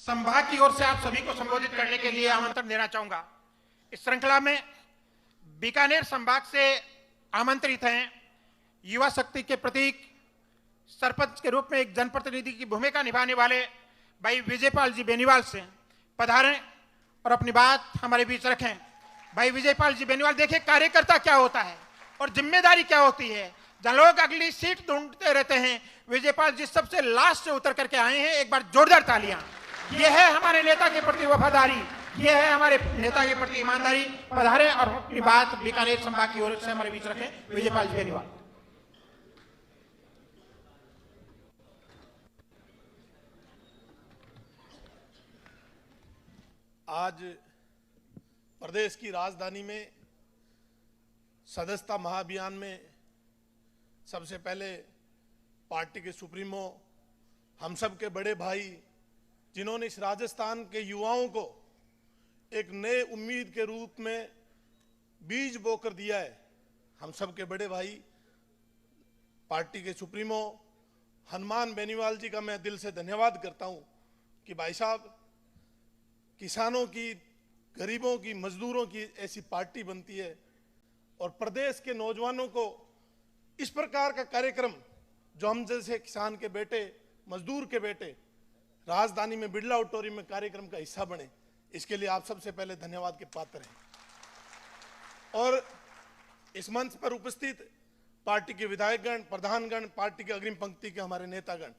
संभाग की ओर से आप सभी को संबोधित करने के लिए आमंत्रण देना चाहूंगा। इस श्रृंखला में बीकानेर संभाग से आमंत्रित हैं युवा शक्ति के प्रतीक, सरपंच के रूप में एक जनप्रतिनिधि की भूमिका निभाने वाले भाई विजयपाल जी बेनीवाल से पधारें और अपनी बात हमारे बीच रखें। भाई विजयपाल जी बेनीवाल, देखिए कार्यकर्ता क्या होता है और जिम्मेदारी क्या होती है। जहां लोग अगली सीट ढूंढते रहते हैं, विजयपाल जी सबसे लास्ट से उतर करके आए हैं। एक बार जोरदार तालियां। यह है हमारे नेता के प्रति वफादारी, यह है हमारे नेता के प्रति ईमानदारी। पधारें और अपनी बात बीकानेर संभाग की ओर से हमारे बीच रखें। विजयपाल जी बेनीवाल। आज प्रदेश की राजधानी में सदस्यता महाअभियान में सबसे पहले पार्टी के सुप्रीमो, हम सब के बड़े भाई, जिन्होंने इस राजस्थान के युवाओं को एक नए उम्मीद के रूप में बीज बोकर दिया है, हम सब के बड़े भाई पार्टी के सुप्रीमो हनुमान बेनीवाल जी का मैं दिल से धन्यवाद करता हूं कि भाई साहब, किसानों की, गरीबों की, मजदूरों की ऐसी पार्टी बनती है और प्रदेश के नौजवानों को इस प्रकार का कार्यक्रम, जो हम जैसे किसान के बेटे, मजदूर के बेटे राजधानी में बिरला ऑडिटोरियम में कार्यक्रम का हिस्सा बने, इसके लिए आप सबसे पहले धन्यवाद के पात्र हैं। और इस मंच पर उपस्थित पार्टी के विधायकगण, प्रधानगण, पार्टी के अग्रिम पंक्ति के हमारे नेतागण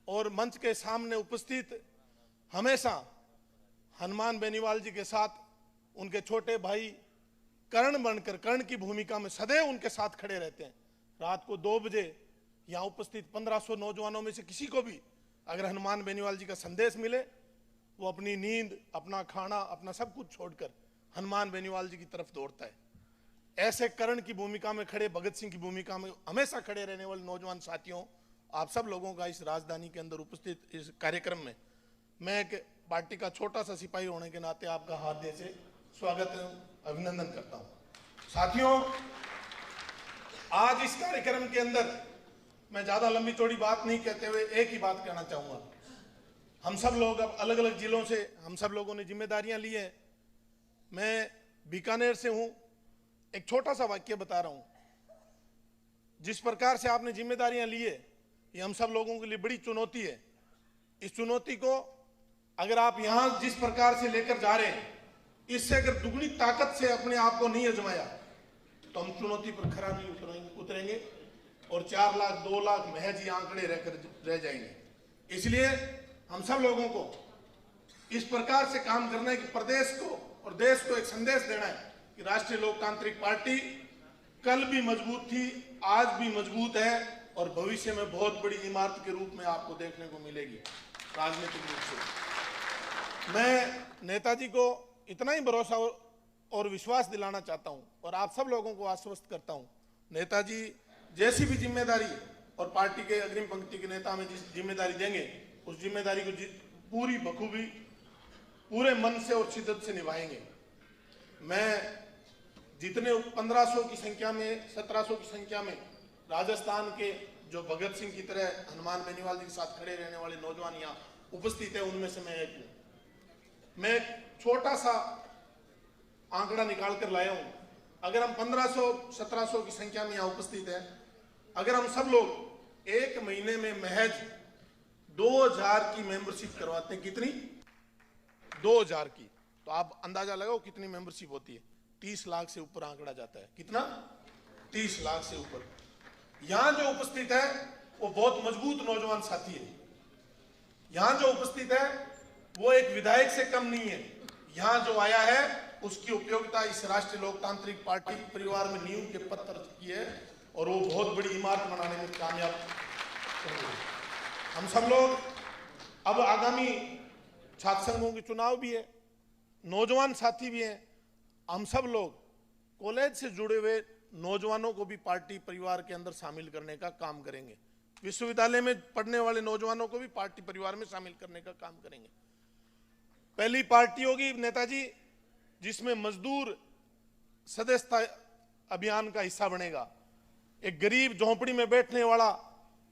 और मंच के सामने उपस्थित हमेशा हनुमान बेनीवाल जी के साथ उनके छोटे भाई कर्ण बनकर, कर्ण की भूमिका में सदैव उनके साथ खड़े रहते हैं। रात को 2 बजे यहां उपस्थित 1500 नौजवानों में से किसी को भी अगर हनुमान बेनीवाल जी का संदेश मिले, वो अपनी नींद, अपना खाना, अपना सब कुछ छोड़कर हनुमान बेनीवाल जी की तरफ दौड़ता है। ऐसे कर्ण की भूमिका में खड़े, भगत सिंह की भूमिका में हमेशा खड़े रहने वाले नौजवान साथियों, आप सब लोगों का इस राजधानी के अंदर उपस्थित इस कार्यक्रम में मैं एक पार्टी का छोटा सा सिपाही होने के नाते आपका हार्दिक से स्वागत एवं अभिनंदन करता हूं। साथियों, आज इस कार्यक्रम के अंदर मैं ज्यादा लंबी चौड़ी बात नहीं कहते हुए एक ही बात कहना चाहूंगा। हम सब लोग अब अलग अलग जिलों से हम सब लोगों ने जिम्मेदारियां ली है। मैं बीकानेर से हूं। एक छोटा सा वाक्य बता रहा हूं। जिस प्रकार से आपने जिम्मेदारियां ली है, ये हम सब लोगों के लिए बड़ी चुनौती है। इस चुनौती को अगर आप यहां जिस प्रकार से लेकर जा रहे हैं, इससे अगर दुगनी ताकत से अपने आप को नहीं आजमाया तो हम चुनौती पर खरा नहीं उतरेंगे और 4 लाख 2 लाख महज ही आंकड़े रह जाएंगे। इसलिए हम सब लोगों को इस प्रकार से काम करना है कि प्रदेश को और देश को एक संदेश देना है कि राष्ट्रीय लोकतांत्रिक पार्टी कल भी मजबूत थी, आज भी मजबूत है और भविष्य में बहुत बड़ी इमारत के रूप में आपको देखने को मिलेगी राजनीतिक रूप से। मैं नेताजी को इतना ही भरोसा और विश्वास दिलाना चाहता हूं और आप सब लोगों को आश्वस्त करता हूं, नेताजी जैसी भी जिम्मेदारी और पार्टी के अग्रिम पंक्ति के नेता में जिस जिम्मेदारी देंगे, उस जिम्मेदारी को पूरी बखूबी, पूरे मन से और शिद्दत से निभाएंगे। मैं जितने 1500 की संख्या में, 1700 की संख्या में राजस्थान के जो भगत सिंह की तरह हनुमान बेनीवाल जी के साथ खड़े रहने वाले नौजवान यहाँ उपस्थित है, उनमें से मैं एक हूं। मैं छोटा सा आंकड़ा निकाल कर लाया हूं। अगर हम 1500, 1700 की संख्या में यहाँ उपस्थित हैं, अगर हम सब लोग एक महीने में महज 2000 की मेंबरशिप करवाते हैं, कितनी? 2000 की, तो आप अंदाजा लगाओ कितनी मेंबरशिप होती है। 30 लाख से ऊपर आंकड़ा जाता है। कितना? 30 लाख से ऊपर। यहां जो उपस्थित है वो बहुत मजबूत नौजवान साथी है। यहां जो उपस्थित है वो एक विधायक से कम नहीं है। यहां जो आया है उसकी उपयोगिता इस राष्ट्रीय लोकतांत्रिक पार्टी परिवार में नींव के पत्थर की है और वो बहुत बड़ी इमारत बनाने में कामयाब होंगे। हम सब लोग अब आगामी छात्र संघों के चुनाव भी है, नौजवान साथी भी हैं। हम सब लोग कॉलेज से जुड़े हुए नौजवानों को भी पार्टी परिवार के अंदर शामिल करने का काम करेंगे। विश्वविद्यालय में पढ़ने वाले नौजवानों को भी पार्टी परिवार में शामिल करने का काम करेंगे। पहली पार्टी होगी नेताजी जिसमें मजदूर सदस्यता अभियान का हिस्सा बनेगा। एक गरीब झोंपड़ी में बैठने वाला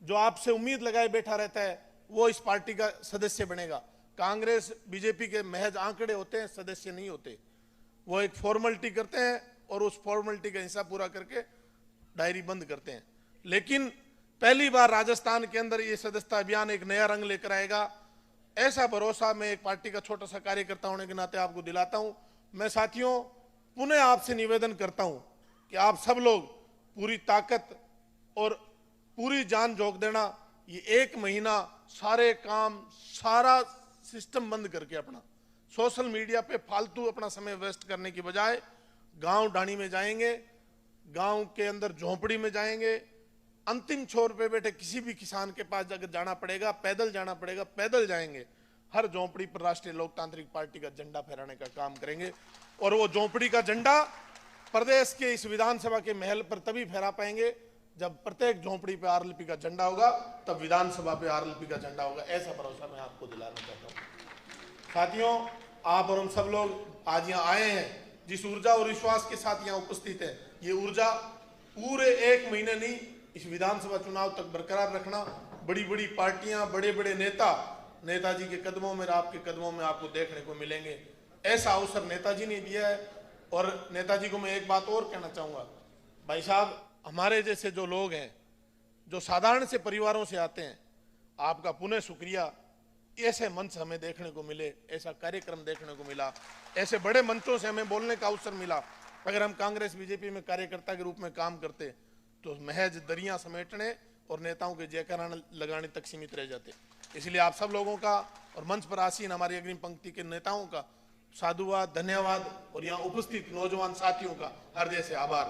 जो आपसे उम्मीद लगाए बैठा रहता है, वो इस पार्टी का सदस्य बनेगा। कांग्रेस बीजेपी के महज आंकड़े होते हैं, सदस्य नहीं होते। वो एक फॉर्मेलिटी करते हैं और उस फॉर्मेलिटी का हिस्सा पूरा करके डायरी बंद करते हैं। लेकिन पहली बार राजस्थान के अंदर ये सदस्यता अभियान एक नया रंग लेकर आएगा, ऐसा भरोसा मैं एक पार्टी का छोटा सा कार्यकर्ता होने के नाते आपको दिलाता हूं। मैं साथियों पुनः आपसे निवेदन करता हूं कि आप सब लोग पूरी ताकत और पूरी जान झोंक देना। ये 1 महीना सारे काम, सारा सिस्टम बंद करके अपना सोशल मीडिया पे फालतू अपना समय वेस्ट करने की बजाय गांव ढाणी में जाएंगे, गांव के अंदर झोंपड़ी में जाएंगे, अंतिम छोर पे बैठे किसी भी किसान के पास अगर जाना पड़ेगा, पैदल जाना पड़ेगा, पैदल जाएंगे। हर झोंपड़ी पर राष्ट्रीय लोकतांत्रिक पार्टी का झंडा फहराने का काम करेंगे और वो झोंपड़ी का झंडा प्रदेश के इस विधानसभा के महल पर तभी फहरा पाएंगे जब प्रत्येक झोंपड़ी पे आरएलपी का झंडा होगा, तब विधानसभा पे आरएलपी का झंडा होगा। ऐसा भरोसा मैं आपको दिलाना चाहता हूं। साथियों, आप और हम सब लोग आज यहाँ आए हैं, जिस ऊर्जा और विश्वास के साथ यहाँ उपस्थित है, ये ऊर्जा पूरे 1 महीने नहीं, इस विधानसभा चुनाव तक बरकरार रखना। बड़ी बड़ी पार्टियां, बड़े बड़े नेता नेताजी के कदमों में, आपके कदमों में आपको देखने को मिलेंगे। ऐसा अवसर नेताजी ने दिया है। और नेताजी को मैं एक बात और कहना चाहूंगा, भाई साहब, हमारे जैसे जो लोग हैं, जो साधारण से परिवारों से आते हैं, आपका पुनः शुक्रिया। ऐसे मंच हमें देखने को मिले, ऐसा कार्यक्रम देखने को मिला, ऐसे बड़े मंचों से हमें बोलने का अवसर मिला। अगर हम कांग्रेस बीजेपी में कार्यकर्ता के रूप में काम करते तो महज दरियां समेटने और नेताओं के जयकारा लगाने तक सीमित रह जाते। इसलिए आप सब लोगों का और मंच पर आसीन हमारी अग्रिम पंक्ति के नेताओं का साधुवाद, धन्यवाद और यहाँ उपस्थित नौजवान साथियों का हृदय से आभार।